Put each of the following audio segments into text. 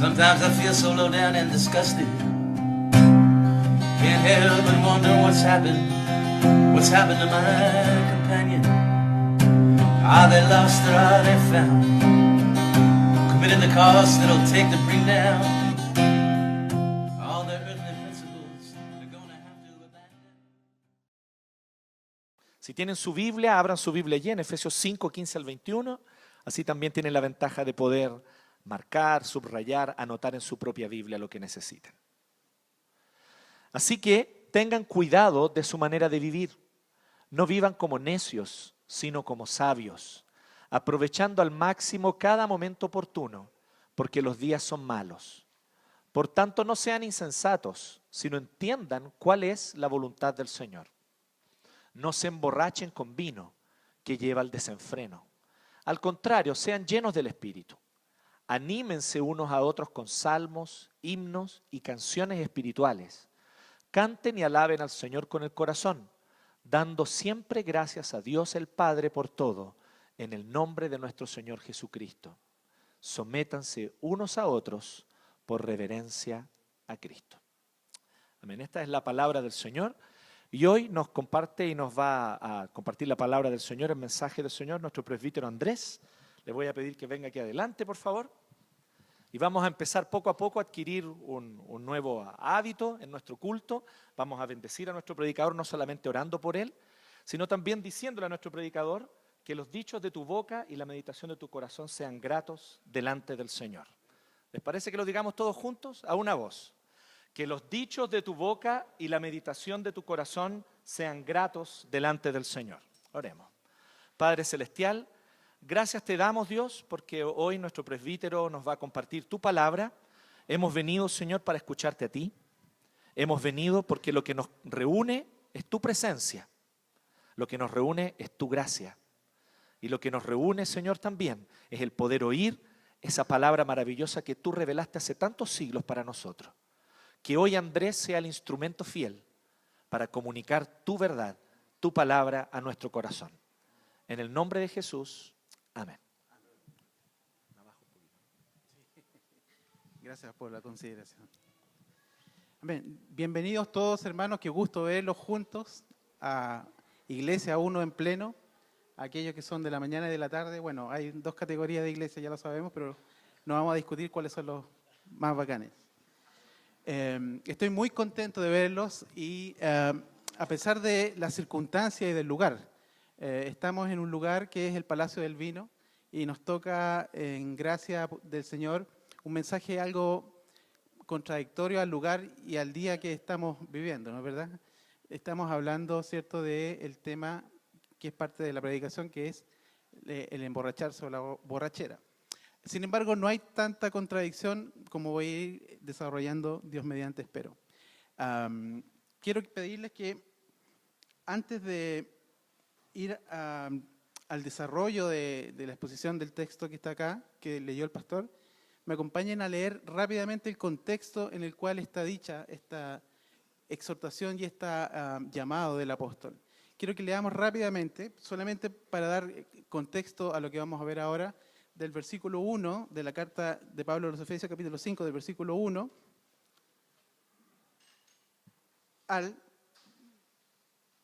Sometimes I feel so low down and disgusted. Can't help but wonder what's happened to my companion. Are they lost or are they found? Committed the cost it'll take to bring down all their earthly principles. They're gonna have to abandon. Si tienen su Biblia, abran su Biblia allí en Efesios 5, 15 al 21. Así también tienen la ventaja de poder marcar, subrayar, anotar en su propia Biblia lo que necesiten. Así que tengan cuidado de su manera de vivir. No vivan como necios, sino como sabios, aprovechando al máximo cada momento oportuno, porque los días son malos. Por tanto, no sean insensatos, sino entiendan cuál es la voluntad del Señor. No se emborrachen con vino, que lleva al desenfreno. Al contrario, sean llenos del Espíritu. Anímense unos a otros con salmos, himnos y canciones espirituales. Canten y alaben al Señor con el corazón, dando siempre gracias a Dios el Padre por todo, en el nombre de nuestro Señor Jesucristo. Sométanse unos a otros por reverencia a Cristo. Amén. Esta es la palabra del Señor. Y hoy nos comparte y nos va a compartir la palabra del Señor, el mensaje del Señor, nuestro presbítero Andrés. Le voy a pedir que venga aquí adelante, por favor. Y vamos a empezar poco a poco a adquirir un nuevo hábito en nuestro culto. Vamos a bendecir a nuestro predicador, no solamente orando por él, sino también diciéndole a nuestro predicador que los dichos de tu boca y la meditación de tu corazón sean gratos delante del Señor. ¿Les parece que lo digamos todos juntos? A una voz. Que los dichos de tu boca y la meditación de tu corazón sean gratos delante del Señor. Oremos. Padre Celestial, gracias te damos, Dios, porque hoy nuestro presbítero nos va a compartir tu palabra. Hemos venido, Señor, para escucharte a ti. Hemos venido porque lo que nos reúne es tu presencia. Lo que nos reúne es tu gracia. Y lo que nos reúne, Señor, también es el poder oír esa palabra maravillosa que tú revelaste hace tantos siglos para nosotros. Que hoy Andrés sea el instrumento fiel para comunicar tu verdad, tu palabra a nuestro corazón. En el nombre de Jesús, amén. Gracias por la consideración. Amén. Bienvenidos todos, hermanos, qué gusto verlos juntos a Iglesia 1 en pleno. Aquellos que son de la mañana y de la tarde, bueno, hay dos categorías de iglesia, ya lo sabemos, pero no vamos a discutir cuáles son los más bacanes. Estoy muy contento de verlos y a pesar de las circunstancias y del lugar, estamos en un lugar que es el Palacio del Vino y nos toca, en gracia del Señor, un mensaje algo contradictorio al lugar y al día que estamos viviendo, ¿no es verdad? Estamos hablando, ¿cierto?, del tema que es parte de la predicación, que es el emborracharse o la borrachera. Sin embargo, no hay tanta contradicción como voy a ir desarrollando, Dios mediante, espero. Quiero pedirles que antes de ir al desarrollo de la exposición del texto que está acá, que leyó el pastor, me acompañen a leer rápidamente el contexto en el cual está dicha esta exhortación y este llamado del apóstol. Quiero que leamos rápidamente, solamente para dar contexto a lo que vamos a ver ahora, del versículo 1 de la carta de Pablo a los Efesios, capítulo 5, del versículo 1 al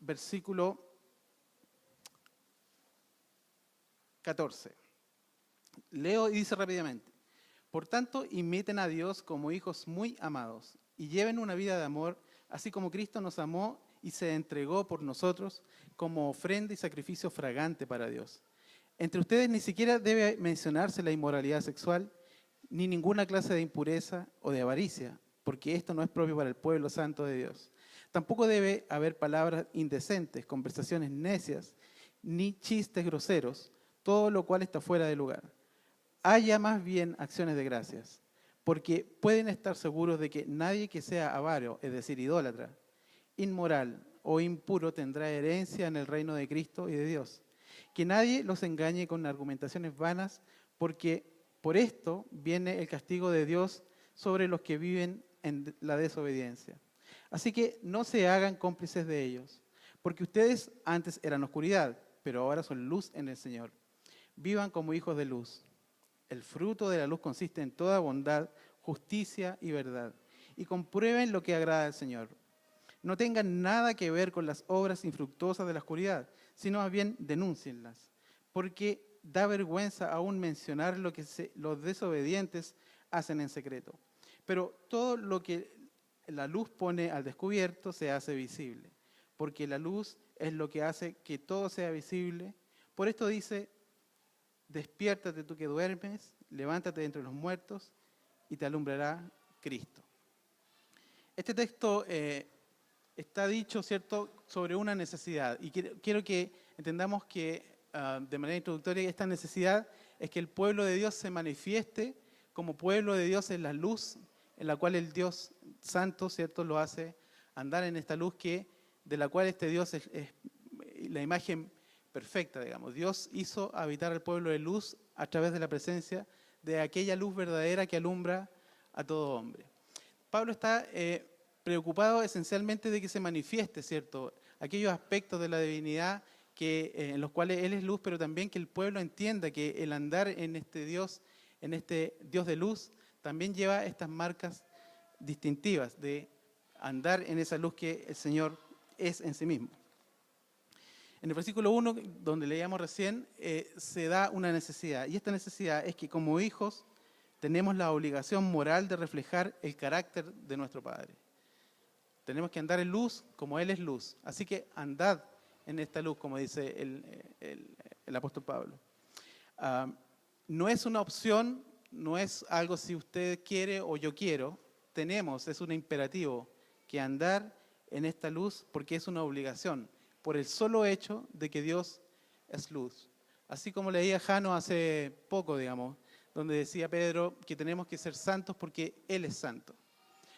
versículo 14. Leo y dice rápidamente: por tanto, imiten a Dios como hijos muy amados y lleven una vida de amor, así como Cristo nos amó y se entregó por nosotros como ofrenda y sacrificio fragante para Dios. Entre ustedes ni siquiera debe mencionarse la inmoralidad sexual, ni ninguna clase de impureza o de avaricia, porque esto no es propio para el pueblo santo de Dios. Tampoco debe haber palabras indecentes, conversaciones necias, ni chistes groseros, todo lo cual está fuera de lugar. Haya más bien acciones de gracias, porque pueden estar seguros de que nadie que sea avaro, es decir, idólatra, inmoral o impuro tendrá herencia en el reino de Cristo y de Dios. Que nadie los engañe con argumentaciones vanas, porque por esto viene el castigo de Dios sobre los que viven en la desobediencia. Así que no se hagan cómplices de ellos, porque ustedes antes eran oscuridad, pero ahora son luz en el Señor. Vivan como hijos de luz. El fruto de la luz consiste en toda bondad, justicia y verdad, y comprueben lo que agrada al Señor. No tengan nada que ver con las obras infructuosas de la oscuridad, sino más bien denúncienlas, porque da vergüenza aún mencionar lo que los desobedientes hacen en secreto. Pero todo lo que la luz pone al descubierto se hace visible, porque la luz es lo que hace que todo sea visible. Por esto dice: despiértate tú que duermes, levántate de entre los muertos y te alumbrará Cristo. Este texto está dicho, ¿cierto?, sobre una necesidad. Y quiero que entendamos que, de manera introductoria, esta necesidad es que el pueblo de Dios se manifieste como pueblo de Dios en la luz, en la cual el Dios santo, ¿cierto?, lo hace andar en esta luz de la cual este Dios es la imagen perfecta, digamos. Dios hizo habitar al pueblo de luz a través de la presencia de aquella luz verdadera que alumbra a todo hombre. Pablo está preocupado esencialmente de que se manifieste, ¿cierto?, aquellos aspectos de la divinidad en los cuales Él es luz, pero también que el pueblo entienda que el andar en este Dios de luz, también lleva estas marcas distintivas de andar en esa luz que el Señor es en sí mismo. En el versículo 1, donde leíamos recién, se da una necesidad. Y esta necesidad es que como hijos tenemos la obligación moral de reflejar el carácter de nuestro Padre. Tenemos que andar en luz como Él es luz. Así que andad en esta luz, como dice el apóstol Pablo. No es una opción, no es algo si usted quiere o yo quiero. Es un imperativo que andar en esta luz porque es una obligación, por el solo hecho de que Dios es luz. Así como leía Jano hace poco, digamos, donde decía Pedro que tenemos que ser santos porque Él es santo.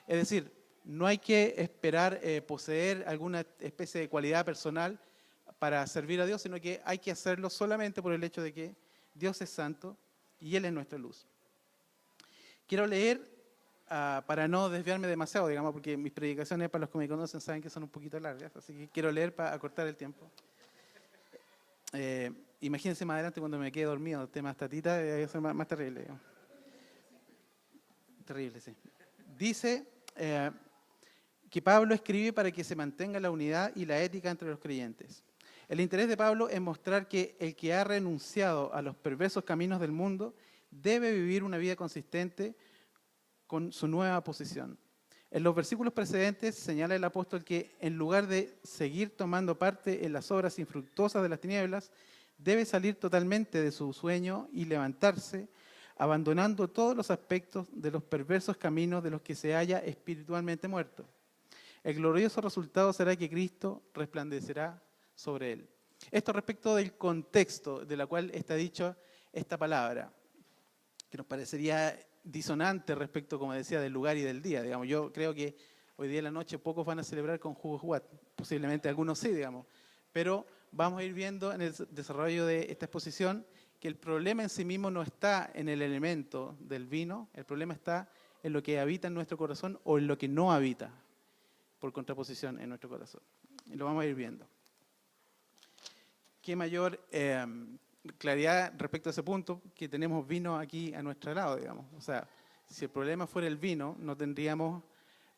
Es decir, no hay que esperar poseer alguna especie de cualidad personal para servir a Dios, sino que hay que hacerlo solamente por el hecho de que Dios es santo y Él es nuestra luz. Quiero leer, para no desviarme demasiado, digamos, porque mis predicaciones, para los que me conocen, saben que son un poquito largas, así que quiero leer para acortar el tiempo. Imagínense más adelante cuando me quede dormido, el tema estatita, eso es más terrible. Digamos. Terrible, sí. Dice que Pablo escribe para que se mantenga la unidad y la ética entre los creyentes. El interés de Pablo es mostrar que el que ha renunciado a los perversos caminos del mundo debe vivir una vida consistente con su nueva posición. En los versículos precedentes señala el apóstol que en lugar de seguir tomando parte en las obras infructuosas de las tinieblas, debe salir totalmente de su sueño y levantarse, abandonando todos los aspectos de los perversos caminos de los que se haya espiritualmente muerto. El glorioso resultado será que Cristo resplandecerá sobre él. Esto respecto del contexto de la cual está dicha esta palabra, que nos parecería disonante respecto, como decía, del lugar y del día. Digamos, yo creo que hoy día en la noche pocos van a celebrar con jugo juat, posiblemente algunos sí, digamos, pero vamos a ir viendo en el desarrollo de esta exposición que el problema en sí mismo no está en el elemento del vino, el problema está en lo que habita en nuestro corazón o en lo que no habita, por contraposición en nuestro corazón. Y lo vamos a ir viendo. Qué mayor claridad respecto a ese punto, que tenemos vino aquí a nuestro lado, digamos. O sea, si el problema fuera el vino, no tendríamos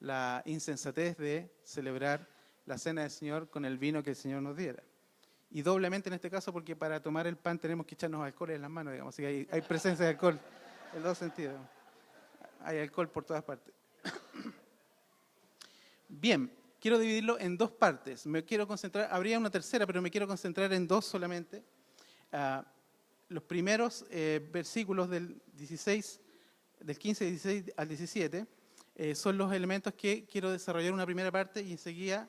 la insensatez de celebrar la cena del Señor con el vino que el Señor nos diera. Y doblemente en este caso, porque para tomar el pan tenemos que echarnos alcohol en las manos, digamos. Así que hay presencia de alcohol en dos sentidos. Hay alcohol por todas partes. Bien, quiero dividirlo en dos partes. Me quiero concentrar, habría una tercera, pero me quiero concentrar en dos solamente. Los primeros versículos del 15, 16 al 17 son los elementos que quiero desarrollar una primera parte y enseguida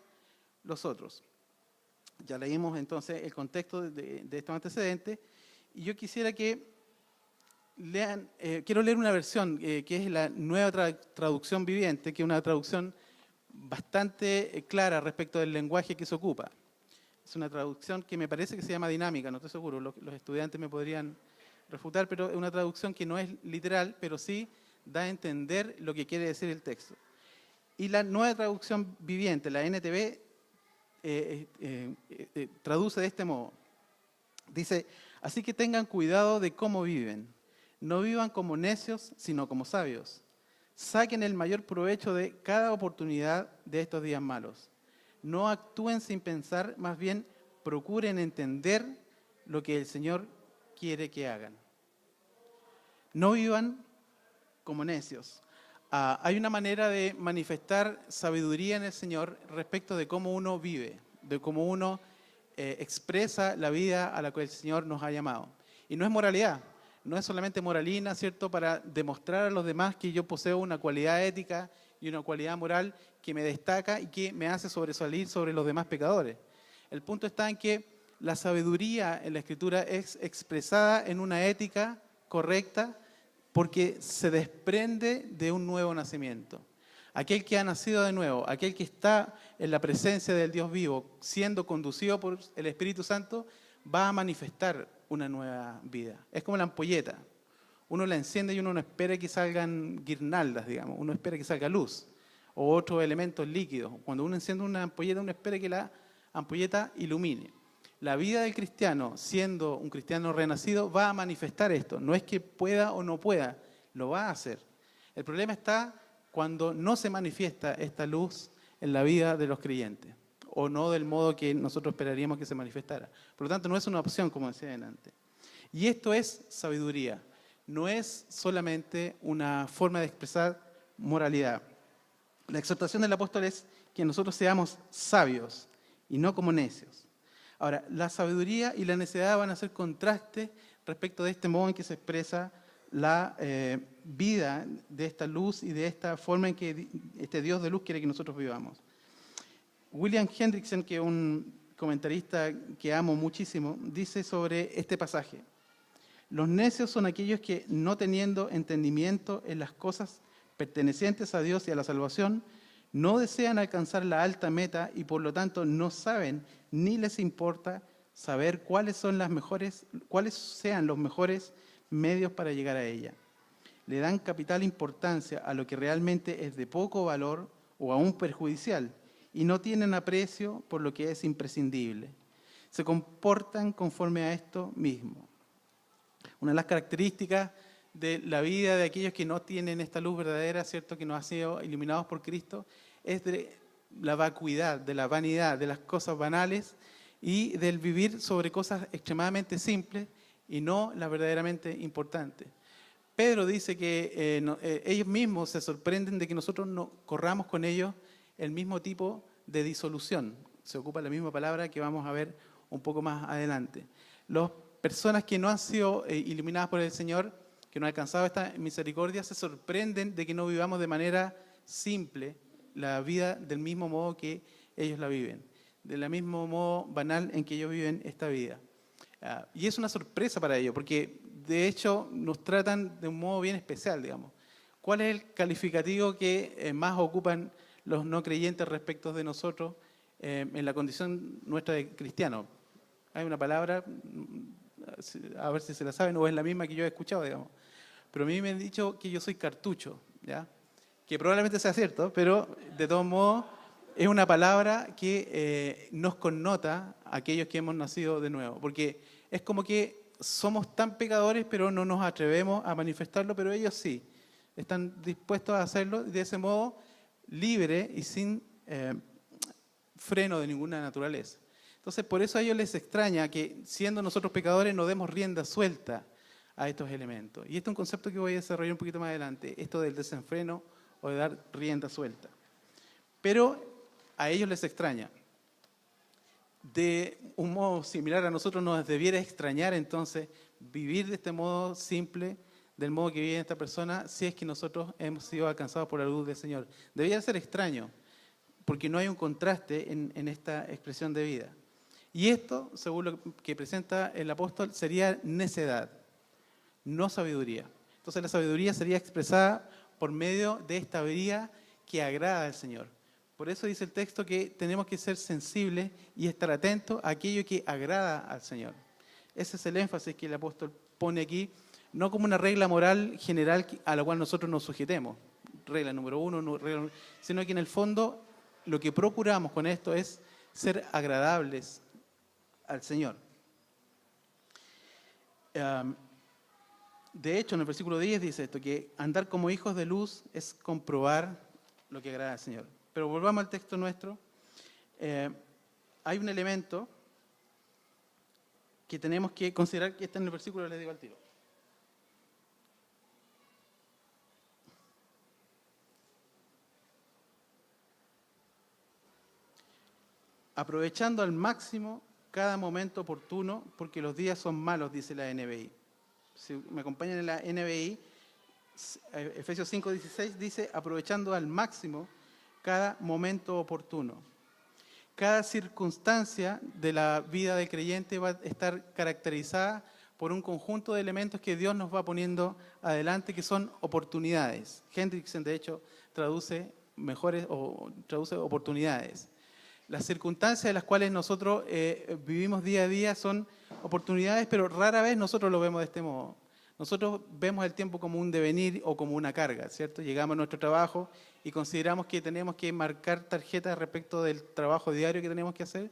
los otros. Ya leímos entonces el contexto de estos antecedentes y yo quisiera que lean, quiero leer una versión que es la nueva traducción viviente, que es una traducción bastante clara respecto del lenguaje que se ocupa. Es una traducción que me parece que se llama dinámica, no estoy seguro, los estudiantes me podrían refutar, pero es una traducción que no es literal, pero sí da a entender lo que quiere decir el texto. Y la nueva traducción viviente, la NTV, traduce de este modo. Dice, así que tengan cuidado de cómo viven. No vivan como necios, sino como sabios. Saquen el mayor provecho de cada oportunidad de estos días malos. No actúen sin pensar, más bien procuren entender lo que el Señor quiere que hagan. No vivan como necios. Hay una manera de manifestar sabiduría en el Señor respecto de cómo uno vive, de cómo uno expresa la vida a la que el Señor nos ha llamado. Y no es moralidad, no es solamente moralina, ¿cierto?, para demostrar a los demás que yo poseo una cualidad ética y una cualidad moral que me destaca y que me hace sobresalir sobre los demás pecadores. El punto está en que la sabiduría en la Escritura es expresada en una ética correcta porque se desprende de un nuevo nacimiento. Aquel que ha nacido de nuevo, aquel que está en la presencia del Dios vivo, siendo conducido por el Espíritu Santo, va a manifestar una nueva vida. Es como la ampolleta. Uno la enciende y uno no espera que salgan guirnaldas, digamos. Uno espera que salga luz o otros elementos líquidos. Cuando uno enciende una ampolleta, uno espera que la ampolleta ilumine. La vida del cristiano, siendo un cristiano renacido, va a manifestar esto. No es que pueda o no pueda, lo va a hacer. El problema está cuando no se manifiesta esta luz en la vida de los creyentes, o no del modo que nosotros esperaríamos que se manifestara. Por lo tanto, no es una opción, como decía antes. Y esto es sabiduría. No es solamente una forma de expresar moralidad. La exhortación del apóstol es que nosotros seamos sabios y no como necios. Ahora, la sabiduría y la necedad van a ser contraste respecto de este modo en que se expresa la vida de esta luz y de esta forma en que este Dios de luz quiere que nosotros vivamos. William Hendrickson, que es un comentarista que amo muchísimo, dice sobre este pasaje: los necios son aquellos que, no teniendo entendimiento en las cosas pertenecientes a Dios y a la salvación, no desean alcanzar la alta meta y por lo tanto no saben ni les importa saber cuáles sean los mejores medios para llegar a ella. Le dan capital importancia a lo que realmente es de poco valor o aún perjudicial y no tienen aprecio por lo que es imprescindible. Se comportan conforme a esto mismo. Una de las características de la vida de aquellos que no tienen esta luz verdadera, ¿cierto?, que nos ha sido iluminados por Cristo, es de la vacuidad, de la vanidad, de las cosas banales y del vivir sobre cosas extremadamente simples y no las verdaderamente importantes. Pedro dice que ellos mismos se sorprenden de que nosotros no corramos con ellos el mismo tipo de disolución. Se ocupa la misma palabra que vamos a ver un poco más adelante. Las personas que no han sido iluminadas por el Señor, que no han alcanzado esta misericordia, se sorprenden de que no vivamos de manera simple la vida del mismo modo que ellos la viven, del mismo modo banal en que ellos viven esta vida. Y es una sorpresa para ellos, porque de hecho nos tratan de un modo bien especial, digamos. ¿Cuál es el calificativo que más ocupan los no creyentes respecto de nosotros en la condición nuestra de cristianos? Hay una palabra, a ver si se la saben, o es la misma que yo he escuchado, digamos. Pero a mí me han dicho que yo soy cartucho, ¿ya? Que probablemente sea cierto, pero de todos modos es una palabra que nos connota a aquellos que hemos nacido de nuevo, porque es como que somos tan pecadores, pero no nos atrevemos a manifestarlo, pero ellos sí, están dispuestos a hacerlo de ese modo libre y sin freno de ninguna naturaleza. Entonces, por eso a ellos les extraña que, siendo nosotros pecadores, no demos rienda suelta a estos elementos. Y este es un concepto que voy a desarrollar un poquito más adelante, esto del desenfreno o de dar rienda suelta. Pero a ellos les extraña. De un modo similar a nosotros nos debiera extrañar entonces vivir de este modo simple, del modo que vive esta persona, si es que nosotros hemos sido alcanzados por la luz del Señor. Debería ser extraño, porque no hay un contraste en esta expresión de vida. Y esto, según lo que presenta el apóstol, sería necedad, no sabiduría. Entonces la sabiduría sería expresada por medio de esta vida que agrada al Señor. Por eso dice el texto que tenemos que ser sensibles y estar atentos a aquello que agrada al Señor. Ese es el énfasis que el apóstol pone aquí, no como una regla moral general a la cual nosotros nos sujetemos, regla número 1, sino que en el fondo lo que procuramos con esto es ser agradables al Señor. De hecho, en el versículo 10 dice esto, que andar como hijos de luz es comprobar lo que agrada al Señor. Pero volvamos al texto nuestro. Hay un elemento que tenemos que considerar, que está en el versículo, les digo al tiro. Aprovechando al máximo cada momento oportuno, porque los días son malos, dice la NBI. Si me acompañan en la NBI, Efesios 5:16 dice, aprovechando al máximo cada momento oportuno. Cada circunstancia de la vida del creyente va a estar caracterizada por un conjunto de elementos que Dios nos va poniendo adelante, que son oportunidades. Hendrickson, de hecho, traduce oportunidades. Las circunstancias de las cuales nosotros vivimos día a día son oportunidades, pero rara vez nosotros lo vemos de este modo. Nosotros vemos el tiempo como un devenir o como una carga, ¿cierto? Llegamos a nuestro trabajo y consideramos que tenemos que marcar tarjetas respecto del trabajo diario que tenemos que hacer,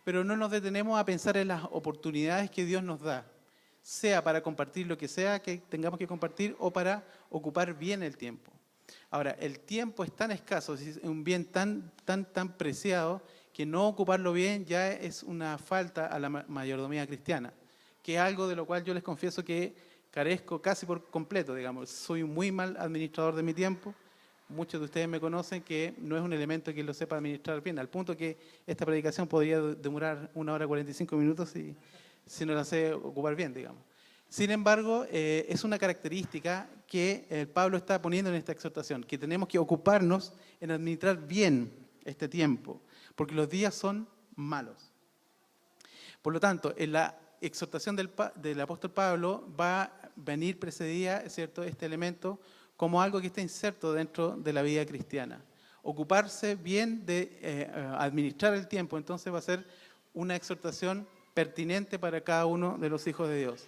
pero no nos detenemos a pensar en las oportunidades que Dios nos da, sea para compartir lo que sea que tengamos que compartir o para ocupar bien el tiempo. Ahora, el tiempo es tan escaso, es un bien tan preciado, que no ocuparlo bien ya es una falta a la mayordomía cristiana, que es algo de lo cual yo les confieso que carezco casi por completo, digamos. Soy un muy mal administrador de mi tiempo. Muchos de ustedes me conocen que no es un elemento que lo sepa administrar bien, al punto que esta predicación podría demorar 1 hora 45 minutos si no la sé ocupar bien, digamos. Sin embargo, es una característica que Pablo está poniendo en esta exhortación, que tenemos que ocuparnos en administrar bien este tiempo, porque los días son malos. Por lo tanto, en la exhortación del apóstol Pablo va a venir precedida, ¿cierto?, este elemento como algo que está inserto dentro de la vida cristiana. Ocuparse bien de administrar el tiempo, entonces va a ser una exhortación pertinente para cada uno de los hijos de Dios.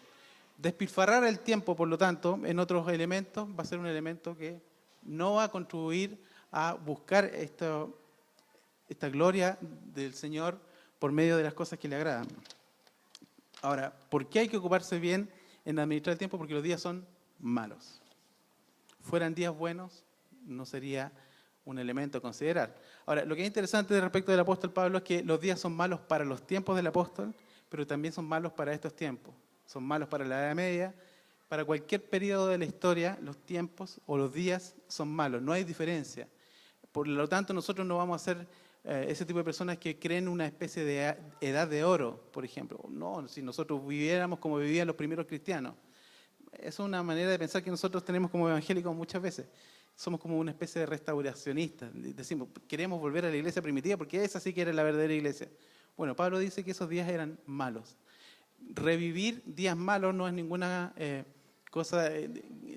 Despilfarrar el tiempo, por lo tanto, en otros elementos, va a ser un elemento que no va a contribuir a buscar esta gloria del Señor por medio de las cosas que le agradan. Ahora, ¿por qué hay que ocuparse bien en administrar el tiempo? Porque los días son malos. Fueran días buenos, no sería un elemento a considerar. Ahora, lo que es interesante respecto del apóstol Pablo es que los días son malos para los tiempos del apóstol, pero también son malos para estos tiempos. Son malos para la Edad Media, para cualquier periodo de la historia, los tiempos o los días son malos, no hay diferencia. Por lo tanto, nosotros no vamos a ser ese tipo de personas que creen una especie de edad de oro, por ejemplo. No, si nosotros viviéramos como vivían los primeros cristianos. Es una manera de pensar que nosotros tenemos como evangélicos muchas veces. Somos como una especie de restauracionistas. Decimos, queremos volver a la iglesia primitiva porque esa sí que era la verdadera iglesia. Bueno, Pablo dice que esos días eran malos. Revivir días malos no es ninguna cosa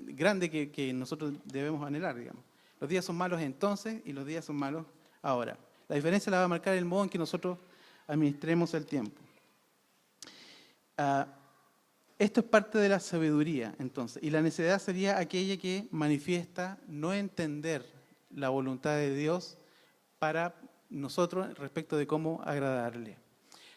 grande que nosotros debemos anhelar, digamos. Los días son malos entonces y los días son malos ahora. La diferencia la va a marcar el modo en que nosotros administremos el tiempo. Esto es parte de la sabiduría, entonces, y la necedad sería aquella que manifiesta no entender la voluntad de Dios para nosotros respecto de cómo agradarle.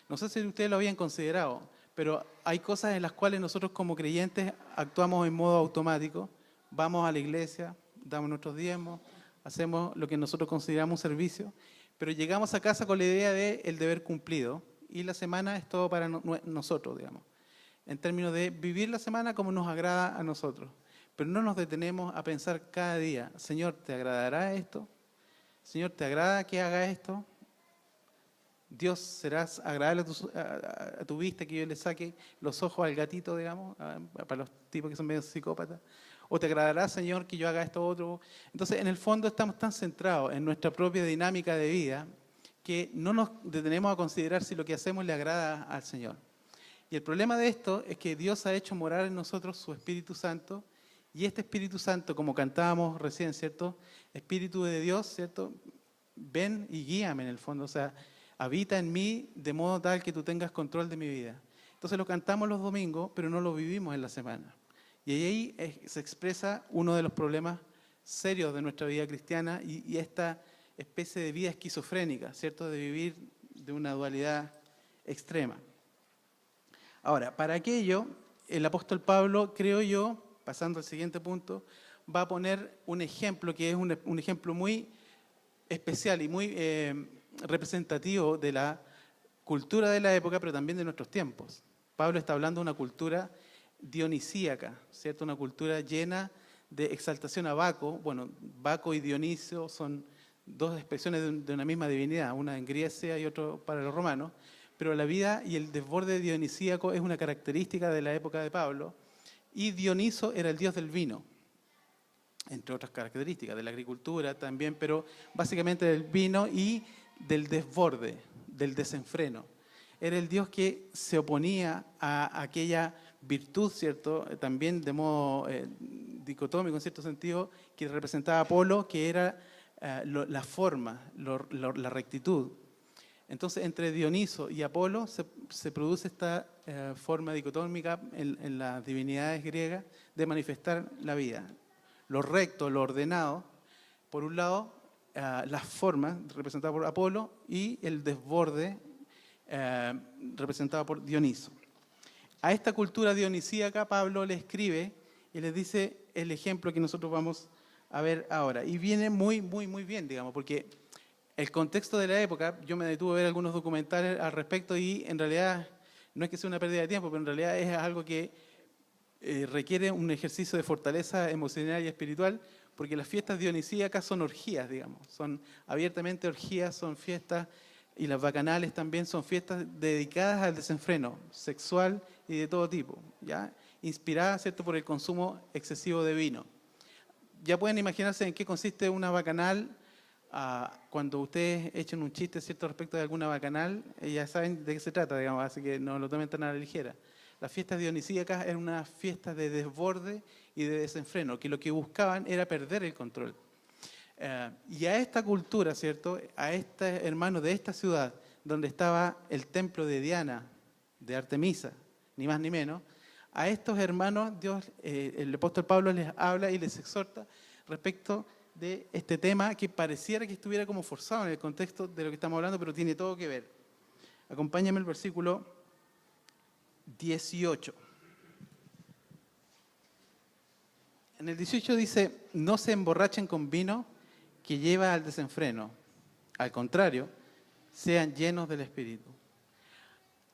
No sé si ustedes lo habían considerado, pero hay cosas en las cuales nosotros como creyentes actuamos en modo automático. Vamos a la iglesia, damos nuestros diezmos, hacemos lo que nosotros consideramos un servicio, pero llegamos a casa con la idea de el deber cumplido y la semana es todo para nosotros, digamos, en términos de vivir la semana como nos agrada a nosotros. Pero no nos detenemos a pensar cada día, Señor, ¿te agradará esto? Señor, ¿te agrada que haga esto? Dios, ¿serás agradable a tu vista que yo le saque los ojos al gatito, digamos, para los tipos que son medio psicópatas? ¿O te agradará, Señor, que yo haga esto otro? Entonces, en el fondo estamos tan centrados en nuestra propia dinámica de vida que no nos detenemos a considerar si lo que hacemos le agrada al Señor. Y el problema de esto es que Dios ha hecho morar en nosotros su Espíritu Santo, y este Espíritu Santo, como cantábamos recién, ¿cierto? Espíritu de Dios, ¿cierto? Ven y guíame en el fondo, o sea, habita en mí de modo tal que tú tengas control de mi vida. Entonces lo cantamos los domingos, pero no lo vivimos en la semana. Y ahí se expresa uno de los problemas serios de nuestra vida cristiana y esta especie de vida esquizofrénica, ¿cierto? De vivir de una dualidad extrema. Ahora, para aquello, el apóstol Pablo, creo yo, pasando al siguiente punto, va a poner un ejemplo que es un ejemplo muy especial y muy representativo de la cultura de la época, pero también de nuestros tiempos. Pablo está hablando de una cultura dionisíaca, ¿cierto? Una cultura llena de exaltación a Baco. Bueno, Baco y Dionisio son dos expresiones de una misma divinidad, una en Grecia y otra para los romanos, pero la vida y el desborde dionisíaco es una característica de la época de Pablo, y Dioniso era el dios del vino, entre otras características, de la agricultura también, pero básicamente del vino y del desborde, del desenfreno. Era el dios que se oponía a aquella virtud, ¿cierto? También de modo dicotómico, en cierto sentido, que representaba a Apolo, que era la forma, la rectitud. Entonces, entre Dioniso y Apolo se produce esta forma dicotómica en las divinidades griegas de manifestar la vida. Lo recto, lo ordenado, por un lado, las formas representadas por Apolo y el desborde representado por Dioniso. A esta cultura dionisíaca Pablo le escribe y les dice el ejemplo que nosotros vamos a ver ahora. Y viene muy bien, digamos, porque el contexto de la época, yo me detuve a ver algunos documentales al respecto y en realidad no es que sea una pérdida de tiempo, pero en realidad es algo que requiere un ejercicio de fortaleza emocional y espiritual, porque las fiestas dionisíacas son orgías, digamos, son abiertamente orgías, son fiestas, y las bacanales también son fiestas dedicadas al desenfreno sexual y de todo tipo, ¿ya? Inspiradas, ¿cierto?, por el consumo excesivo de vino. Ya pueden imaginarse en qué consiste una bacanal. Cuando ustedes echen un chiste, ¿cierto?, respecto de alguna bacanal, ya saben de qué se trata, digamos, así que no lo tomen tan a la ligera. Las fiestas dionisíacas eran unas fiestas de desborde y de desenfreno, que lo que buscaban era perder el control. Y a esta cultura, ¿cierto?, a estos hermanos de esta ciudad, donde estaba el templo de Diana, de Artemisa, ni más ni menos, a estos hermanos Dios, el apóstol Pablo les habla y les exhorta respecto de este tema que pareciera que estuviera como forzado en el contexto de lo que estamos hablando, pero tiene todo que ver. Acompáñame al versículo 18. En el 18 dice: no se emborrachen con vino que lleva al desenfreno. Al contrario, sean llenos del Espíritu.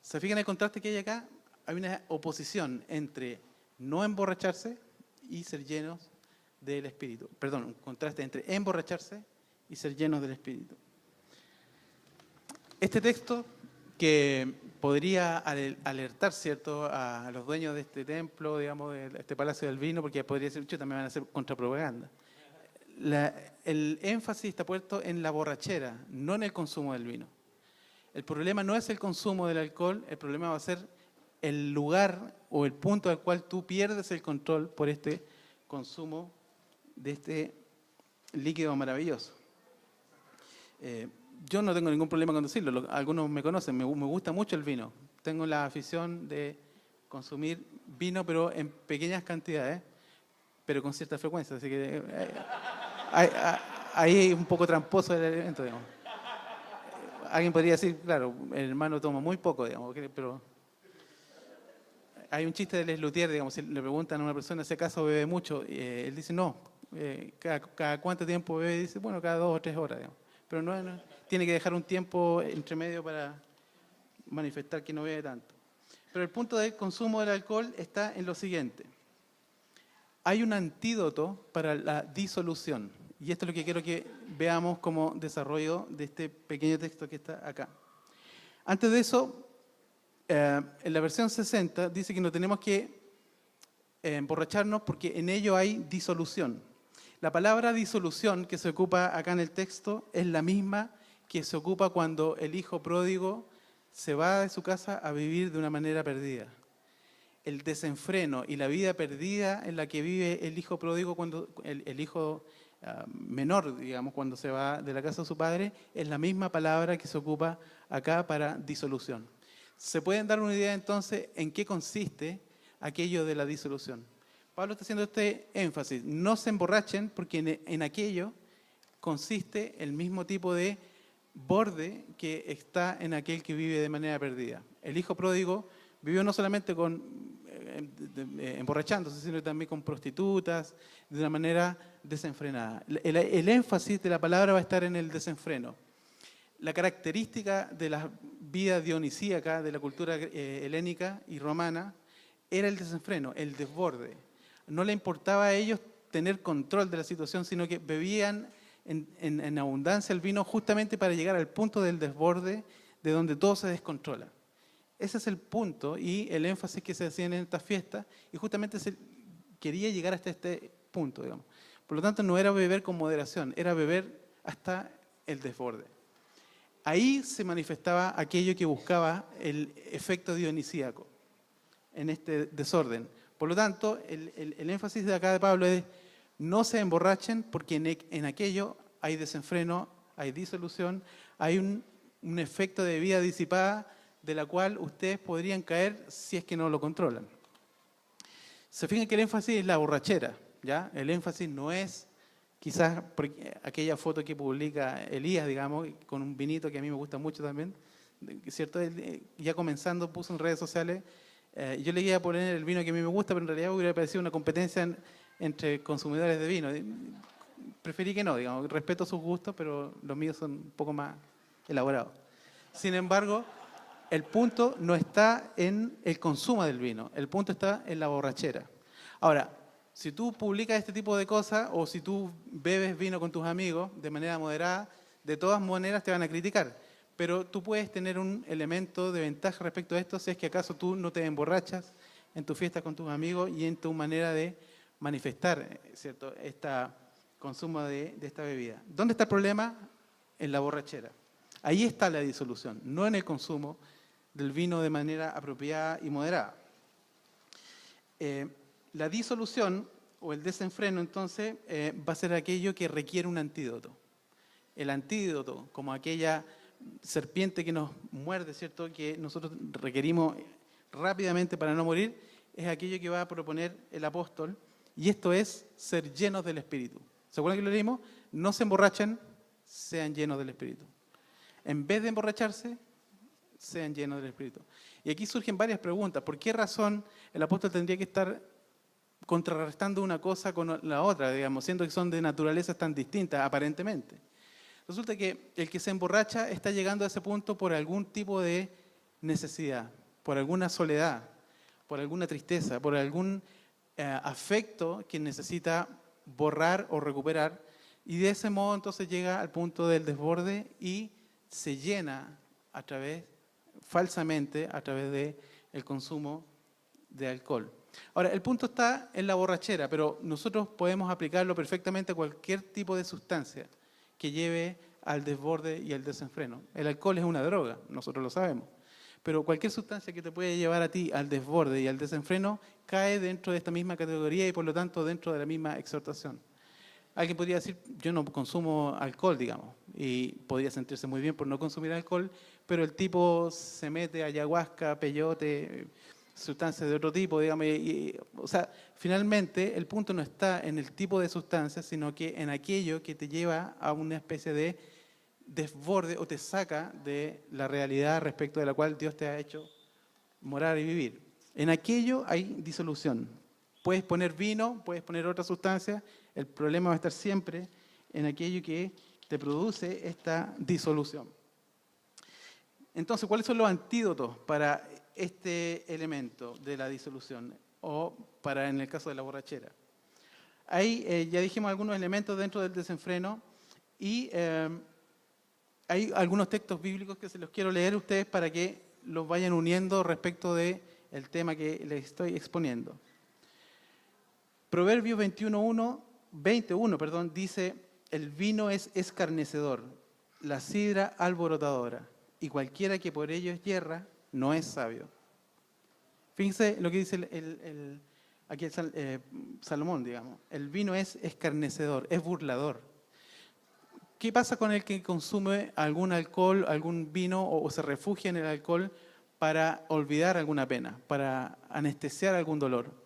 ¿Se fijan el contraste que hay acá? Hay una oposición entre no emborracharse y ser llenos del Espíritu. Perdón, un contraste entre emborracharse y ser llenos del Espíritu. Este texto, que podría alertar, ¿cierto?, a los dueños de este templo, digamos, de este Palacio del Vino, porque podría ser, también van a hacer contrapropaganda. El énfasis está puesto en la borrachera, no en el consumo del vino. El problema no es el consumo del alcohol, el problema va a ser el lugar o el punto al cual tú pierdes el control por este consumo de este líquido maravilloso. Yo no tengo ningún problema con decirlo, algunos me conocen, me gusta mucho el vino. Tengo la afición de consumir vino, pero en pequeñas cantidades, pero con cierta frecuencia, así que ahí hay un poco tramposo el evento, digamos. Alguien podría decir, claro, el hermano toma muy poco, digamos, pero hay un chiste de Les Luthier, digamos, si le preguntan a una persona si acaso bebe mucho, él dice no, cada cuánto tiempo bebe, dice, bueno, cada 2 o 3 horas, digamos. Pero no, tiene que dejar un tiempo entre medio para manifestar que no bebe tanto. Pero el punto del consumo del alcohol está en lo siguiente. Hay un antídoto para la disolución. Y esto es lo que quiero que veamos como desarrollo de este pequeño texto que está acá. Antes de eso, en la versión 60 dice que no tenemos que emborracharnos porque en ello hay disolución. La palabra disolución que se ocupa acá en el texto es la misma que se ocupa cuando el hijo pródigo se va de su casa a vivir de una manera perdida. El desenfreno y la vida perdida en la que vive el hijo pródigo, cuando el hijo menor, digamos, cuando se va de la casa de su padre, es la misma palabra que se ocupa acá para disolución. ¿Se pueden dar una idea entonces en qué consiste aquello de la disolución? Pablo está haciendo este énfasis: no se emborrachen porque en aquello consiste el mismo tipo de borde que está en aquel que vive de manera perdida. El hijo pródigo vivió no solamente emborrachándose, sino también con prostitutas, de una manera desenfrenada. El énfasis de la palabra va a estar en el desenfreno. La característica de la vida dionisíaca de la cultura helénica y romana era el desenfreno, el desborde. No le importaba a ellos tener control de la situación, sino que bebían en abundancia el vino justamente para llegar al punto del desborde de donde todo se descontrola. Ese es el punto y el énfasis que se hacía en estas fiestas, y justamente se quería llegar hasta este punto, digamos. Por lo tanto, no era beber con moderación, era beber hasta el desborde. Ahí se manifestaba aquello que buscaba el efecto dionisíaco en este desorden. Por lo tanto, el énfasis de acá de Pablo es: no se emborrachen, porque en aquello hay desenfreno, hay disolución, hay un efecto de vida disipada de la cual ustedes podrían caer si es que no lo controlan. Se fijan que el énfasis es la borrachera, ¿ya? El énfasis no es quizás aquella foto que publica Elías, digamos, con un vinito que a mí me gusta mucho también, ¿cierto? Ya comenzando puso en redes sociales, yo le iba a poner el vino que a mí me gusta, pero en realidad hubiera parecido una competencia entre consumidores de vino. Preferí que no, digamos, respeto sus gustos, pero los míos son un poco más elaborados. Sin embargo, el punto no está en el consumo del vino, el punto está en la borrachera. Ahora, si tú publicas este tipo de cosas o si tú bebes vino con tus amigos de manera moderada, de todas maneras te van a criticar. Pero tú puedes tener un elemento de ventaja respecto a esto si es que acaso tú no te emborrachas en tu fiesta con tus amigos y en tu manera de manifestar, ¿cierto?, este consumo de esta bebida. ¿Dónde está el problema? En la borrachera. Ahí está la disolución, no en el consumo del vino de manera apropiada y moderada. La disolución o el desenfreno, entonces, va a ser aquello que requiere un antídoto. El antídoto, como aquella serpiente que nos muerde, ¿cierto?, que nosotros requerimos rápidamente para no morir, es aquello que va a proponer el apóstol, y esto es ser llenos del Espíritu. ¿Se acuerdan que lo leímos? No se emborrachen, sean llenos del Espíritu. En vez de emborracharse, sean llenos del Espíritu. Y aquí surgen varias preguntas. ¿Por qué razón el apóstol tendría que estar contrarrestando una cosa con la otra, digamos, siendo que son de naturalezas tan distintas, aparentemente? Resulta que el que se emborracha está llegando a ese punto por algún tipo de necesidad, por alguna soledad, por alguna tristeza, por algún afecto que necesita borrar o recuperar, y de ese modo entonces llega al punto del desborde y se llena falsamente a través del consumo de alcohol. Ahora, el punto está en la borrachera, pero nosotros podemos aplicarlo perfectamente a cualquier tipo de sustancia que lleve al desborde y al desenfreno. El alcohol es una droga, nosotros lo sabemos, pero cualquier sustancia que te puede llevar a ti al desborde y al desenfreno cae dentro de esta misma categoría y por lo tanto dentro de la misma exhortación. Alguien podría decir: yo no consumo alcohol, digamos, y podría sentirse muy bien por no consumir alcohol, pero el tipo se mete ayahuasca, peyote, sustancias de otro tipo, digamos, o sea, finalmente el punto no está en el tipo de sustancia, sino que en aquello que te lleva a una especie de desborde o te saca de la realidad respecto de la cual Dios te ha hecho morar y vivir. En aquello hay disolución. Puedes poner vino, puedes poner otra sustancia, el problema va a estar siempre en aquello que te produce esta disolución. Entonces, ¿cuáles son los antídotos para este elemento de la disolución o para en el caso de la borrachera? Ahí ya dijimos algunos elementos dentro del desenfreno y hay algunos textos bíblicos que se los quiero leer a ustedes para que los vayan uniendo respecto del tema que les estoy exponiendo. Proverbios 21, dice: el vino es escarnecedor, la sidra alborotadora, y cualquiera que por ello yerra no es sabio. Fíjense lo que dice aquí Salomón, digamos. El vino es escarnecedor, es burlador. ¿Qué pasa con el que consume algún alcohol, algún vino o se refugia en el alcohol para olvidar alguna pena, para anestesiar algún dolor?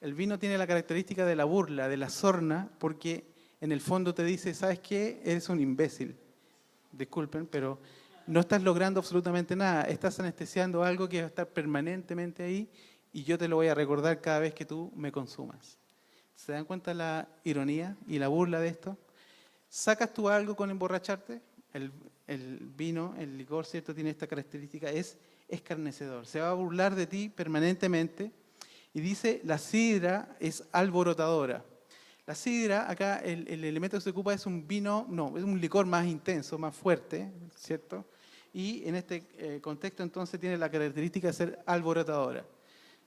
El vino tiene la característica de la burla, de la sorna, porque en el fondo te dice: ¿sabes qué? Eres un imbécil. Disculpen, pero no estás logrando absolutamente nada. Estás anestesiando algo que va a estar permanentemente ahí y yo te lo voy a recordar cada vez que tú me consumas. ¿Se dan cuenta la ironía y la burla de esto? ¿Sacas tú algo con emborracharte? El vino, el licor, ¿cierto? Tiene esta característica, es escarnecedor. Se va a burlar de ti permanentemente. Y dice, la sidra es alborotadora. La sidra, acá el elemento que se ocupa es un vino, no, es un licor más intenso, más fuerte, ¿cierto? Y en este contexto entonces tiene la característica de ser alborotadora.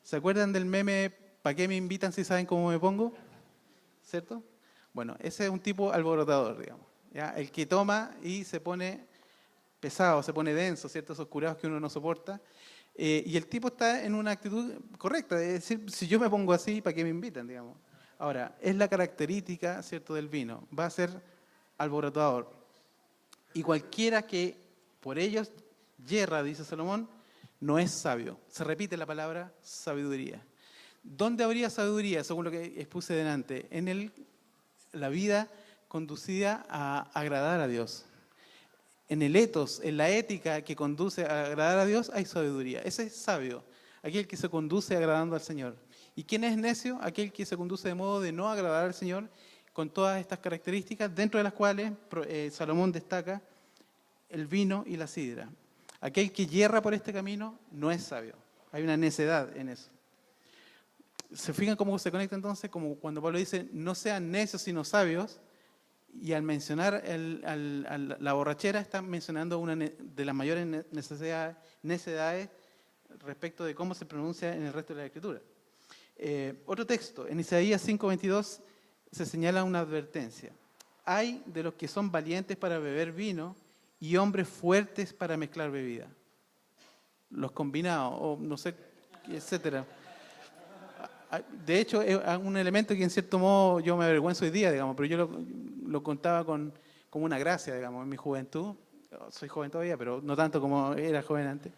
¿Se acuerdan del meme, ¿para qué me invitan si saben cómo me pongo? ¿Cierto? Bueno, ese es un tipo alborotador, digamos. ¿Ya? El que toma y se pone pesado, se pone denso, ¿cierto? Esos curados que uno no soporta. Y el tipo está en una actitud correcta, es decir, si yo me pongo así, ¿para qué me invitan, digamos? Ahora, es la característica, ¿cierto?, del vino. Va a ser alborotador. Y cualquiera que por ellos yerra, dice Salomón, no es sabio. Se repite la palabra sabiduría. ¿Dónde habría sabiduría, según lo que expuse delante? En la vida conducida a agradar a Dios. En el etos, en la ética que conduce a agradar a Dios, hay sabiduría. Ese es sabio, aquel que se conduce agradando al Señor. ¿Y quién es necio? Aquel que se conduce de modo de no agradar al Señor, con todas estas características, dentro de las cuales Salomón destaca el vino y la sidra. Aquel que yerra por este camino no es sabio. Hay una necedad en eso. ¿Se fijan cómo se conecta entonces? Como cuando Pablo dice, no sean necios sino sabios, y al mencionar la borrachera está mencionando una de las mayores necedades respecto de cómo se pronuncia en el resto de la Escritura. Otro texto, en Isaías 5:22 se señala una advertencia. Hay de los que son valientes para beber vino y hombres fuertes para mezclar bebida. Los combinados, o no sé, etcétera. De hecho, es un elemento que en cierto modo yo me avergüenzo hoy día, digamos, pero yo lo contaba como una gracia, digamos, en mi juventud. Soy joven todavía, pero no tanto como era joven antes.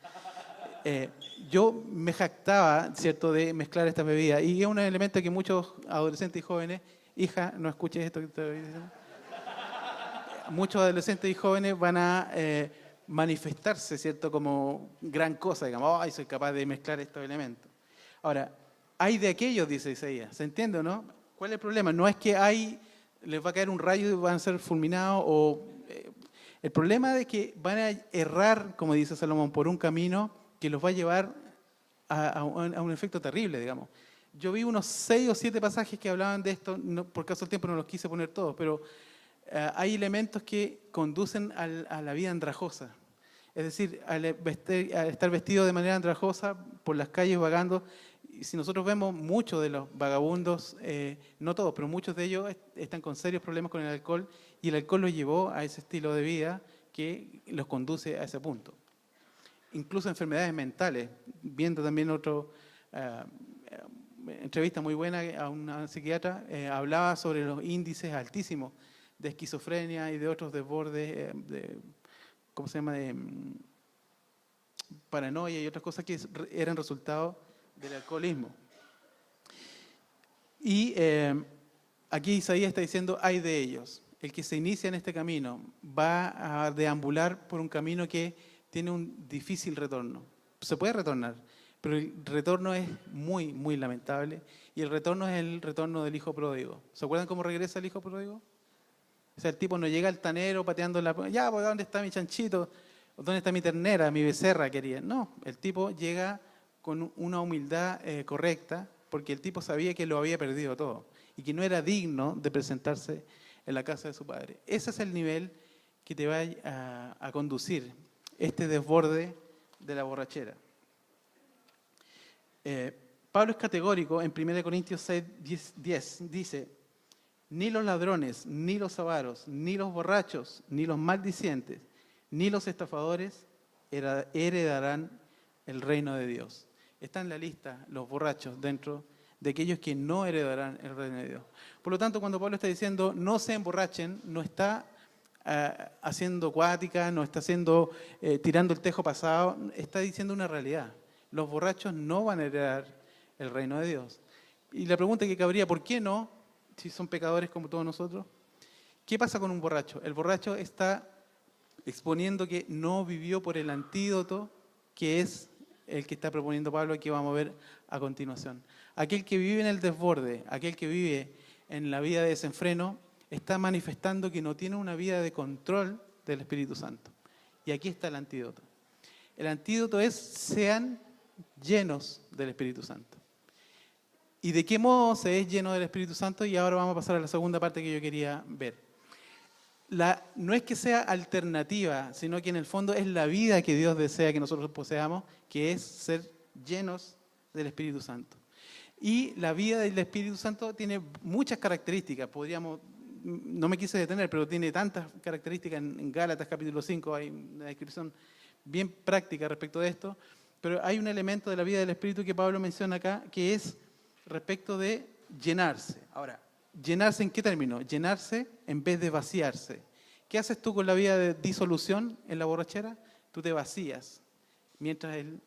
Yo me jactaba, ¿cierto?, de mezclar estas bebidas. Y es un elemento que muchos adolescentes y jóvenes, hija, no escuches esto que te estoy diciendo. Muchos adolescentes y jóvenes van a manifestarse, ¿cierto?, como gran cosa, digamos, ¡ay, soy capaz de mezclar estos elementos! Ahora, hay de aquellos, dice Isaías, ¿se entiende o no? ¿Cuál es el problema? No es que les va a caer un rayo y van a ser fulminados, el problema es que van a errar, como dice Salomón, por un camino que los va a llevar a un efecto terrible, digamos. Yo vi unos 6 o 7 pasajes que hablaban de esto, por caso del tiempo no los quise poner todos, pero hay elementos que conducen a la vida andrajosa. Es decir, al estar vestido de manera andrajosa por las calles vagando. Y si nosotros vemos muchos de los vagabundos, no todos, pero muchos de ellos están con serios problemas con el alcohol, y el alcohol los llevó a ese estilo de vida que los conduce a ese punto. Incluso enfermedades mentales. Viendo también otra entrevista muy buena a una psiquiatra, hablaba sobre los índices altísimos de esquizofrenia y de otros desbordes, ¿cómo se llama?, de paranoia y otras cosas que eran resultado del alcoholismo. Y aquí Isaías está diciendo, hay de ellos. El que se inicia en este camino va a deambular por un camino que tiene un difícil retorno. Se puede retornar, pero el retorno es muy, muy lamentable. Y el retorno es el retorno del hijo pródigo. ¿Se acuerdan cómo regresa el hijo pródigo? O sea, el tipo no llega altanero pateando ya, pues, ¿dónde está mi chanchito? ¿Dónde está mi ternera, mi becerra quería? No, el tipo llega con una humildad correcta, porque el tipo sabía que lo había perdido todo y que no era digno de presentarse en la casa de su padre. Ese es el nivel que te va a conducir este desborde de la borrachera. Pablo es categórico en 1 Corintios 6:10, dice, ni los ladrones, ni los avaros, ni los borrachos, ni los maldicientes, ni los estafadores heredarán el reino de Dios. Está en la lista los borrachos dentro de aquellos que no heredarán el reino de Dios. Por lo tanto, cuando Pablo está diciendo no se emborrachen, no está haciendo cuática, no está tirando el tejo pasado, está diciendo una realidad. Los borrachos no van a heredar el reino de Dios. Y la pregunta que cabría, ¿por qué no? Si son pecadores como todos nosotros. ¿Qué pasa con un borracho? El borracho está exponiendo que no vivió por el antídoto que es el que está proponiendo Pablo, que vamos a ver a continuación. Aquel que vive en el desborde, aquel que vive en la vida de desenfreno, está manifestando que no tiene una vida de control del Espíritu Santo. Y aquí está el antídoto. El antídoto es: sean llenos del Espíritu Santo. ¿Y de qué modo se es lleno del Espíritu Santo? Y ahora vamos a pasar a la segunda parte que yo quería ver. No es que sea alternativa, sino que en el fondo es la vida que Dios desea que nosotros poseamos, que es ser llenos del Espíritu Santo. Y la vida del Espíritu Santo tiene muchas características. No me quise detener, pero tiene tantas características. En Gálatas capítulo 5 hay una descripción bien práctica respecto de esto. Pero hay un elemento de la vida del Espíritu que Pablo menciona acá, que es respecto de llenarse. Ahora, ¿llenarse en qué término? Llenarse en vez de vaciarse. ¿Qué haces tú con la vida de disolución en la borrachera? Tú te vacías, mientras el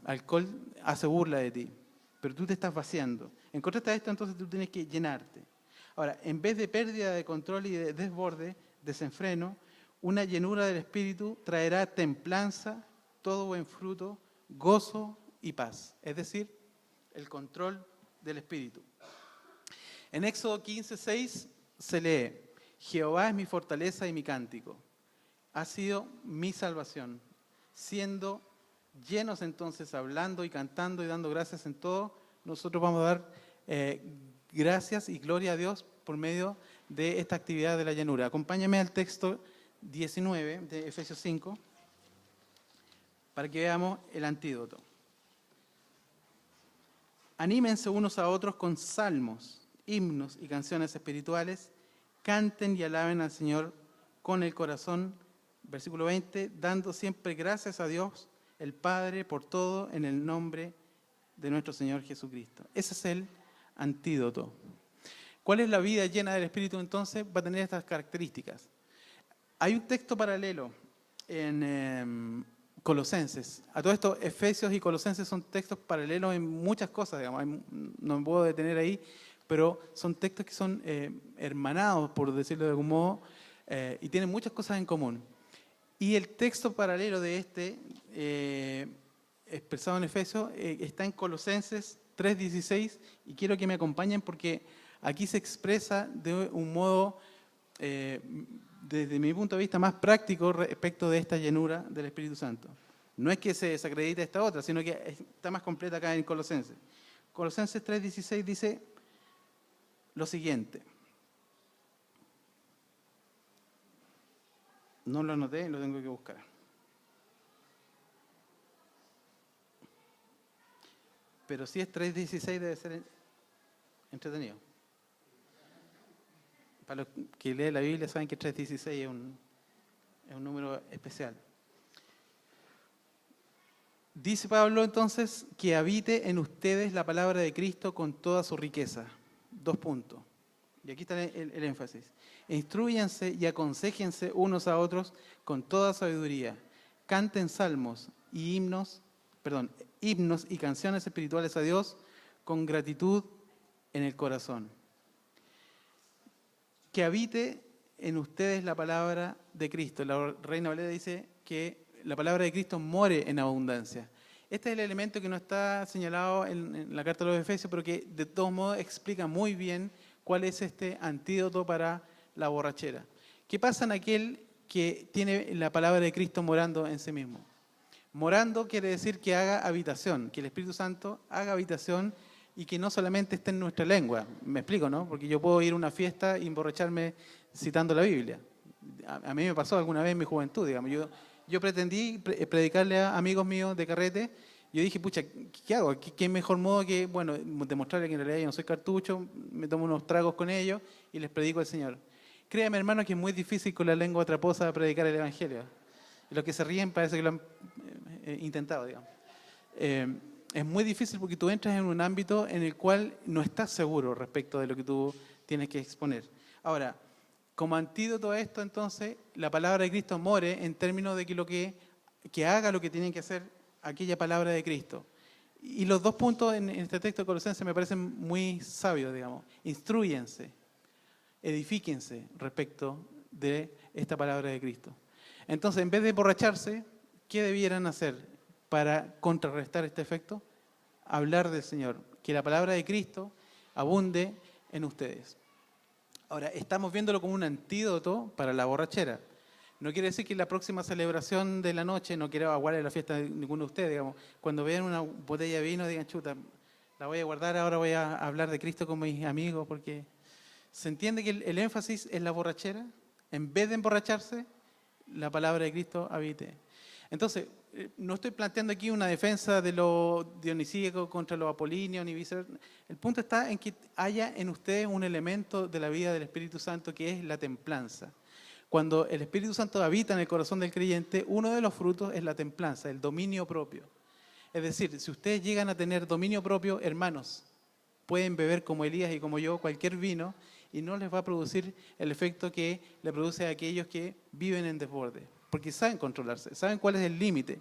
alcohol hace burla de ti. Pero tú te estás vaciando. En contraste a esto, entonces tú tienes que llenarte. Ahora, en vez de pérdida de control y de desborde, desenfreno, una llenura del Espíritu traerá templanza, todo buen fruto, gozo y paz. Es decir, el control del Espíritu. En Éxodo 15:6 se lee: Jehová es mi fortaleza y mi cántico. Ha sido mi salvación. Siendo llenos entonces, hablando y cantando y dando gracias en todo, nosotros vamos a dar gracias y gloria a Dios por medio de esta actividad de la llenura. Acompáñame al texto 19 de Efesios 5 para que veamos el antídoto. Anímense unos a otros con salmos, himnos y canciones espirituales. Canten y alaben al Señor con el corazón. Versículo 20, dando siempre gracias a Dios, el Padre, por todo, en el nombre de nuestro Señor Jesucristo. Ese es el antídoto. ¿Cuál es la vida llena del Espíritu entonces? Va a tener estas características. Hay un texto paralelo en Colosenses. A todo esto, Efesios y Colosenses son textos paralelos en muchas cosas, digamos. No me puedo detener ahí, pero son textos que son hermanados, por decirlo de algún modo, y tienen muchas cosas en común. Y el texto paralelo de expresado en Efesios, está en Colosenses 3:16, y quiero que me acompañen porque aquí se expresa de un modo, desde mi punto de vista, más práctico respecto de esta llenura del Espíritu Santo. No es que se desacredite esta otra, sino que está más completa acá en Colosenses. Colosenses 3:16 dice lo siguiente. No lo anoté, lo tengo que buscar. Pero si es 3:16 debe ser entretenido. Para los que leen la Biblia saben que 3:16 es un número especial. Dice Pablo entonces que habite en ustedes la palabra de Cristo con toda su riqueza. 2 puntos. Y aquí está el énfasis. Instrúyanse y aconséjense unos a otros con toda sabiduría. Canten salmos y himnos y canciones espirituales a Dios con gratitud en el corazón. Que habite en ustedes la palabra de Cristo. La Reina Valera dice que la palabra de Cristo more en abundancia. Este es el elemento que no está señalado en la carta de los Efesios, pero que de todos modos explica muy bien cuál es este antídoto para la borrachera. ¿Qué pasa en aquel que tiene la palabra de Cristo morando en sí mismo? Morando quiere decir que haga habitación, que el Espíritu Santo haga habitación y que no solamente esté en nuestra lengua. Me explico, ¿no? Porque yo puedo ir a una fiesta y emborracharme citando la Biblia. A mí me pasó alguna vez en mi juventud, digamos. Yo pretendí predicarle a amigos míos de carrete. Yo dije, pucha, ¿qué hago? ¿Qué mejor modo que, bueno, demostrarle que en realidad yo no soy cartucho, me tomo unos tragos con ellos y les predico al Señor? Créame, hermano, que es muy difícil con la lengua traposa predicar el Evangelio. Los que se ríen parece que lo han intentado, digamos. Es muy difícil porque tú entras en un ámbito en el cual no estás seguro respecto de lo que tú tienes que exponer. Ahora, como antídoto a esto, entonces, la palabra de Cristo more en términos de que haga lo que tienen que hacer aquella palabra de Cristo. Y los 2 puntos en este texto de Colosenses me parecen muy sabios, digamos. Instrúyense, edifíquense respecto de esta palabra de Cristo. Entonces, en vez de emborracharse, ¿qué debieran hacer? para contrarrestar este efecto? Hablar del Señor, que la palabra de Cristo abunde en ustedes. Ahora, estamos viéndolo como un antídoto para la borrachera. No quiere decir que la próxima celebración de la noche no quiera aguardar la fiesta de ninguno de ustedes. Digamos, cuando vean una botella de vino, digan, chuta, la voy a guardar, ahora voy a hablar de Cristo con mis amigos, porque se entiende que el énfasis es la borrachera. En vez de emborracharse, la palabra de Cristo habite. Entonces, no estoy planteando aquí una defensa de lo dionisíaco contra lo apolíneo, ni viceversa. El punto está en que haya en ustedes un elemento de la vida del Espíritu Santo que es la templanza. Cuando el Espíritu Santo habita en el corazón del creyente, uno de los frutos es la templanza, el dominio propio. Es decir, si ustedes llegan a tener dominio propio, hermanos, pueden beber como Elías y como yo cualquier vino y no les va a producir el efecto que le produce a aquellos que viven en desborde. Porque saben controlarse, saben cuál es el límite.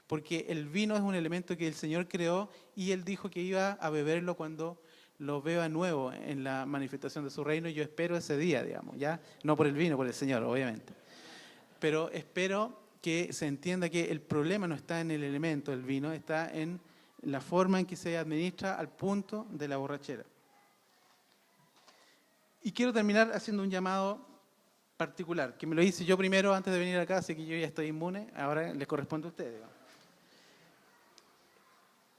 Porque el vino es un elemento que el Señor creó y Él dijo que iba a beberlo cuando lo beba nuevo en la manifestación de su reino. Y yo espero ese día, digamos, ¿ya? No por el vino, por el Señor, obviamente. Pero espero que se entienda que el problema no está en el elemento del vino, está en la forma en que se administra al punto de la borrachera. Y quiero terminar haciendo un llamado particular, que me lo hice yo primero antes de venir acá, así que yo ya estoy inmune, ahora les corresponde a ustedes.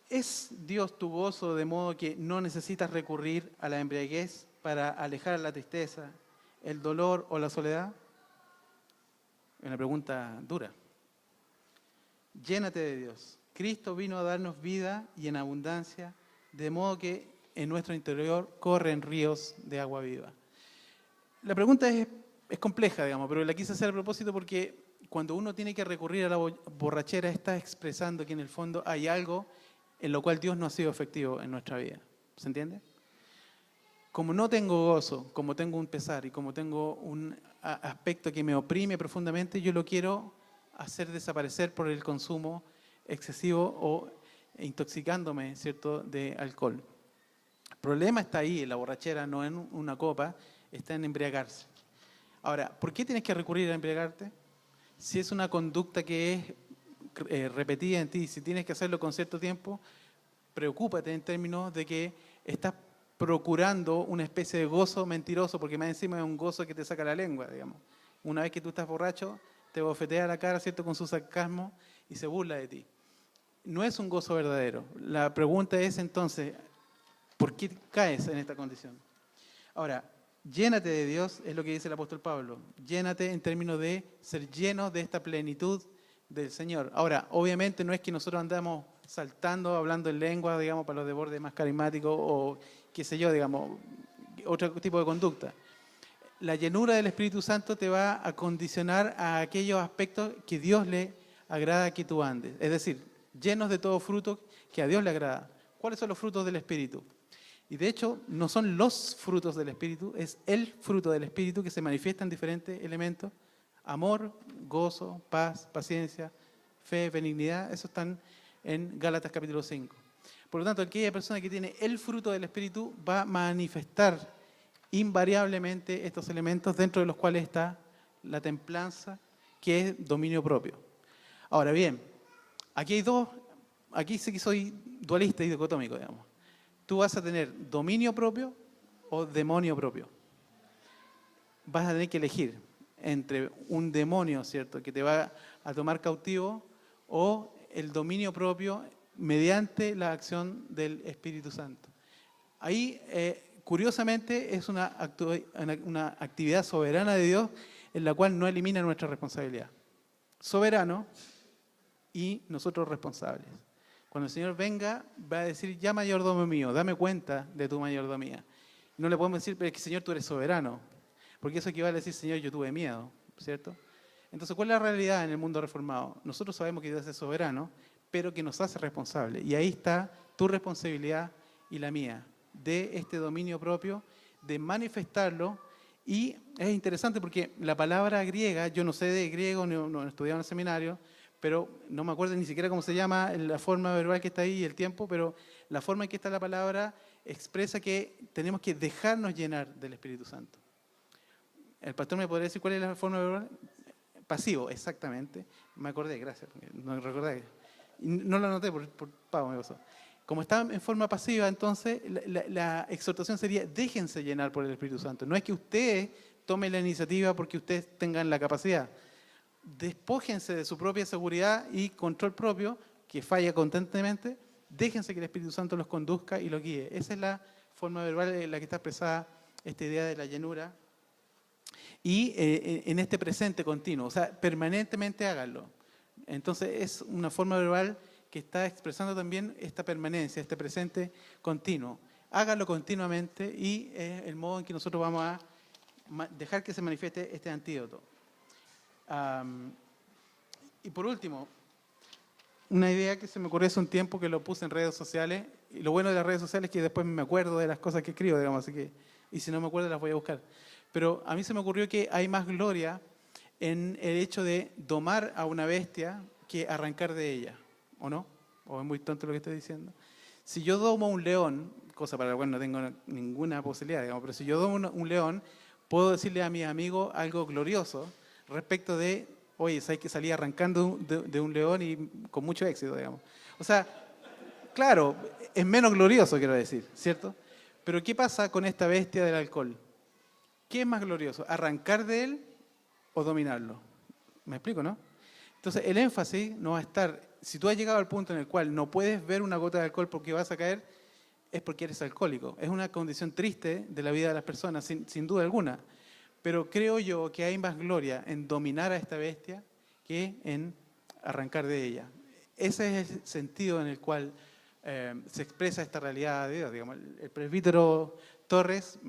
¿Es Dios tu gozo de modo que no necesitas recurrir a la embriaguez para alejar la tristeza, el dolor o la soledad? Es una pregunta dura. Llénate de Dios. Cristo vino a darnos vida y en abundancia, de modo que en nuestro interior corren ríos de agua viva. La pregunta es compleja, digamos, pero la quise hacer a propósito porque cuando uno tiene que recurrir a la borrachera está expresando que en el fondo hay algo en lo cual Dios no ha sido efectivo en nuestra vida. ¿Se entiende? Como no tengo gozo, como tengo un pesar y como tengo un aspecto que me oprime profundamente, yo lo quiero hacer desaparecer por el consumo excesivo o intoxicándome, ¿cierto?, de alcohol. El problema está ahí, en la borrachera, no en una copa, está en embriagarse. Ahora, ¿por qué tienes que recurrir a embriagarte? Si es una conducta que es repetida en ti, si tienes que hacerlo con cierto tiempo, preocúpate en términos de que estás procurando una especie de gozo mentiroso, porque más encima es un gozo que te saca la lengua, digamos. Una vez que tú estás borracho, te bofetea la cara, ¿cierto?, con su sarcasmo y se burla de ti. No es un gozo verdadero. La pregunta es entonces, ¿por qué caes en esta condición? Ahora, llénate de Dios, es lo que dice el apóstol Pablo. Llénate en términos de ser lleno de esta plenitud del Señor. Ahora, obviamente no es que nosotros andamos saltando, hablando en lengua, digamos, para los de borde más carismáticos o qué sé yo, digamos, otro tipo de conducta. La llenura del Espíritu Santo te va a condicionar a aquellos aspectos que Dios le agrada que tú andes. Es decir, llenos de todo fruto que a Dios le agrada. ¿Cuáles son los frutos del Espíritu? Y de hecho, no son los frutos del Espíritu, es el fruto del Espíritu que se manifiesta en diferentes elementos. Amor, gozo, paz, paciencia, fe, benignidad, eso están en Gálatas capítulo 5. Por lo tanto, aquella persona que tiene el fruto del Espíritu va a manifestar invariablemente estos elementos dentro de los cuales está la templanza, que es dominio propio. Ahora bien, aquí sí que soy dualista y dicotómico, digamos. Tú vas a tener dominio propio o demonio propio. Vas a tener que elegir entre un demonio, ¿cierto?, que te va a tomar cautivo o el dominio propio mediante la acción del Espíritu Santo. Ahí, curiosamente, es una actividad soberana de Dios en la cual no elimina nuestra responsabilidad. Soberano y nosotros responsables. Cuando el Señor venga, va a decir, ya mayordomo mío, dame cuenta de tu mayordomía. No le podemos decir, pero es que Señor, tú eres soberano. Porque eso equivale a decir, Señor, yo tuve miedo, ¿cierto? Entonces, ¿cuál es la realidad en el mundo reformado? Nosotros sabemos que Dios es soberano, pero que nos hace responsables. Y ahí está tu responsabilidad y la mía, de este dominio propio, de manifestarlo. Y es interesante porque la palabra griega, yo no sé de griego, no he estudiado en el seminario, pero no me acuerdo ni siquiera cómo se llama la forma verbal que está ahí y el tiempo, pero la forma en que está la palabra expresa que tenemos que dejarnos llenar del Espíritu Santo. ¿El pastor me podría decir cuál es la forma verbal? Pasivo, exactamente. Me acordé, gracias. No recordé. y no lo anoté por pavo, me pasó. Como está en forma pasiva, entonces la exhortación sería, déjense llenar por el Espíritu Santo. No es que ustedes tomen la iniciativa porque ustedes tengan la capacidad. Despójense de su propia seguridad y control propio, que falla constantemente. Déjense que el Espíritu Santo los conduzca y los guíe. Esa es la forma verbal en la que está expresada esta idea de la llenura. Y en este presente continuo, o sea, permanentemente háganlo. Entonces es una forma verbal que está expresando también esta permanencia, este presente continuo. Hágalo continuamente y es el modo en que nosotros vamos a dejar que se manifieste este antídoto. Y por último, una idea que se me ocurrió hace un tiempo que lo puse en redes sociales, y lo bueno de las redes sociales es que después me acuerdo de las cosas que escribo, digamos, así que, y si no me acuerdo las voy a buscar. Pero a mí se me ocurrió que hay más gloria en el hecho de domar a una bestia que arrancar de ella, ¿o no? ¿O es muy tonto lo que estoy diciendo? Si yo domo un león, cosa para la cual no tengo ninguna posibilidad, digamos, pero si yo domo un león, puedo decirle a mis amigos algo glorioso respecto de, oye, sabes que salí arrancando de un león y con mucho éxito, digamos. O sea, claro, es menos glorioso, quiero decir, ¿cierto? Pero ¿qué pasa con esta bestia del alcohol? ¿Qué es más glorioso? ¿Arrancar de él o dominarlo? ¿Me explico, no? Entonces, el énfasis no va a estar, si tú has llegado al punto en el cual no puedes ver una gota de alcohol porque vas a caer, es porque eres alcohólico. Es una condición triste de la vida de las personas, sin duda alguna. Pero creo yo que hay más gloria en dominar a esta bestia que en arrancar de ella. Ese es el sentido en el cual se expresa esta realidad de Dios. Digamos, el presbítero Torres,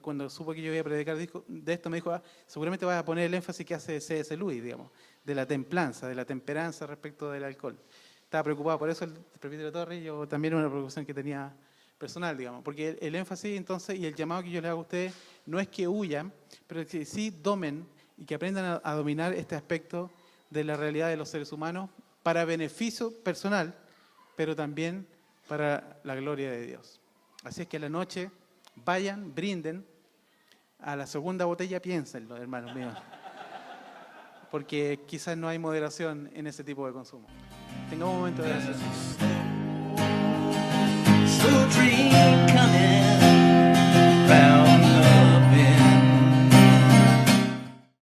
cuando supo que yo iba a predicar de esto, me dijo, seguramente vas a poner el énfasis que hace C.S. Lewis, digamos, de la templanza, de la temperanza respecto del alcohol. Estaba preocupado por eso el presbítero Torres, y yo también era una preocupación que tenía personal, digamos, porque el énfasis entonces y el llamado que yo le hago a ustedes no es que huyan, pero que sí domen y que aprendan a dominar este aspecto de la realidad de los seres humanos para beneficio personal, pero también para la gloria de Dios. Así es que a la noche vayan, brinden, a la segunda botella piénsenlo, hermanos míos, porque quizás no hay moderación en ese tipo de consumo. Tengamos un momento de gracia.